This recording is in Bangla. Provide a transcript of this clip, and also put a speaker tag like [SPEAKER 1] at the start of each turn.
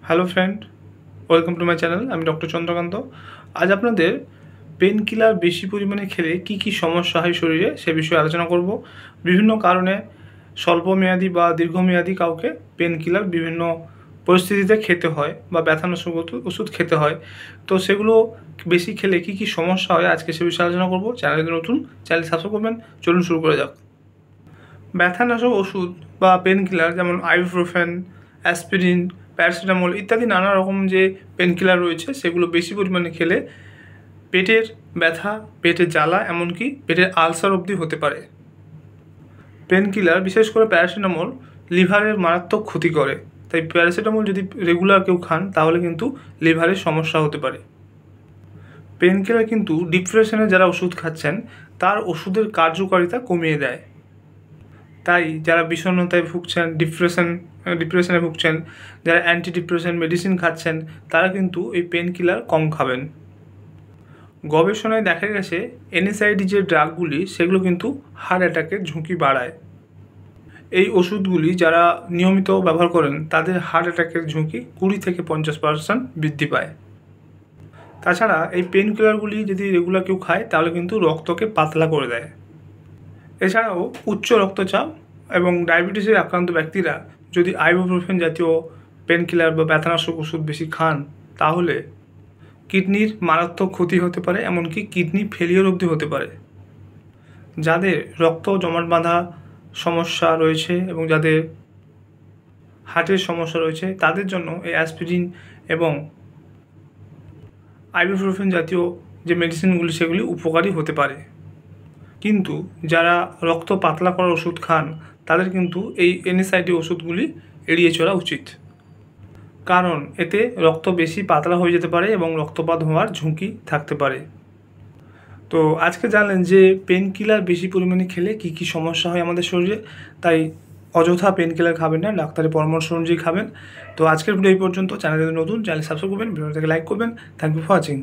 [SPEAKER 1] Hello friend, welcome to my channel. আমি ডক্টর চন্দ্রকান্ত। আজ আপনাদের পেন কিলার বেশি পরিমাণে খেলে কি কি সমস্যা হয় শরীরে সে বিষয়ে আলোচনা করব। বিভিন্ন কারণে স্বল্পমেয়াদী বা দীর্ঘমেয়াদী কাউকে পেন কিলার বিভিন্ন পরিস্থিতিতে খেতে হয় বা ব্যথানাশক ওষুধ খেতে হয়। তো সেগুলো বেশি খেলে কি কি সমস্যা হয় আজকে সে বিষয়ে আলোচনা করব। চ্যানেলে নতুন, চ্যানেল সাবস্ক্রাইব করবেন। চলুন শুরু করে যাক। ব্যথানাশক ওষুধ বা পেন কিলার যেমন আইবুপ্রোফেন, অ্যাসপিরিন, প্যারাসিটামল ইত্যাদি নানা রকম যে পেন কিলার রয়েছে সেগুলো বেশি পরিমাণে খেলে পেটের ব্যথা, পেটের জ্বালা, এমনকি পেটের আলসার অবধি হতে পারে। পেন কিলার বিশেষ করে প্যারাসিটামল লিভারের মারাত্মক ক্ষতি করে, তাই প্যারাসিটামল যদি রেগুলার কেউ খান তাহলে কিন্তু লিভারের সমস্যা হতে পারে। পেন কিলার কিন্তু ডিপ্রেশনে যারা ওষুধ খাচ্ছেন তার ওষুধের কার্যকারিতা কমিয়ে দেয়। তাই যারা বিষণ্ণতায় ভুগছেন, ডিপ্রেশনে ভুগছেন, যারা অ্যান্টি ডিপ্রেশন মেডিসিন খাচ্ছেন তারা কিন্তু এই পেন কিলার কম খাবেন। গবেষণায় দেখা গেছে এনএসআইডি যে ড্রাগগুলি সেগুলো কিন্তু হার্ট অ্যাটাকের ঝুঁকি বাড়ায়। এই ওষুধগুলি যারা নিয়মিত ব্যবহার করেন তাদের হার্ট অ্যাটাকের ঝুঁকি 20 থেকে 50% বৃদ্ধি পায়। তাছাড়া এই পেন কিলারগুলি যদি রেগুলার কেউ খায় তাহলে কিন্তু রক্তকে পাতলা করে দেয়। এছাড়াও উচ্চ রক্তচাপ এবং ডায়াবেটিসের আক্রান্ত ব্যক্তিরা যদি আইবুপ্রোফেন জাতীয় পেন কিলার বা ব্যথানাশক ওষুধ বেশি খান তাহলে কিডনির মারাত্মক ক্ষতি হতে পারে, এমনকি কিডনি ফেলিওর অবধি হতে পারে। যাদের রক্ত জমাট বাঁধা সমস্যা রয়েছে এবং যাদের হার্টের সমস্যা রয়েছে তাদের জন্য এই অ্যাসপিরিন এবং আইবুপ্রোফেন জাতীয় যে মেডিসিনগুলি সেগুলি উপকারী হতে পারে। কিন্তু যারা রক্ত পাতলা করার ওষুধ খান তাদের কিন্তু এই এনএসআইডি ওষুধগুলি এড়িয়ে চলা উচিত, কারণ এতে রক্ত বেশি পাতলা হয়ে যেতে পারে এবং রক্তপাত হওয়ার ঝুঁকি থাকতে পারে। তো আজকে জানলেন যে পেন কিলার বেশি পরিমাণে খেলে কি কি সমস্যা হয় আমাদের শরীরে, তাই অযথা পেন কিলার খাবেন না, ডাক্তারের পরামর্শ অনুযায়ী খাবেন। তো আজকের ভিডিও এই পর্যন্ত। চ্যানেল যদি নতুন, চ্যানেল সাবস্ক্রাইব করবেন, ভিডিওটাকে লাইক করবেন। Thank you for watching.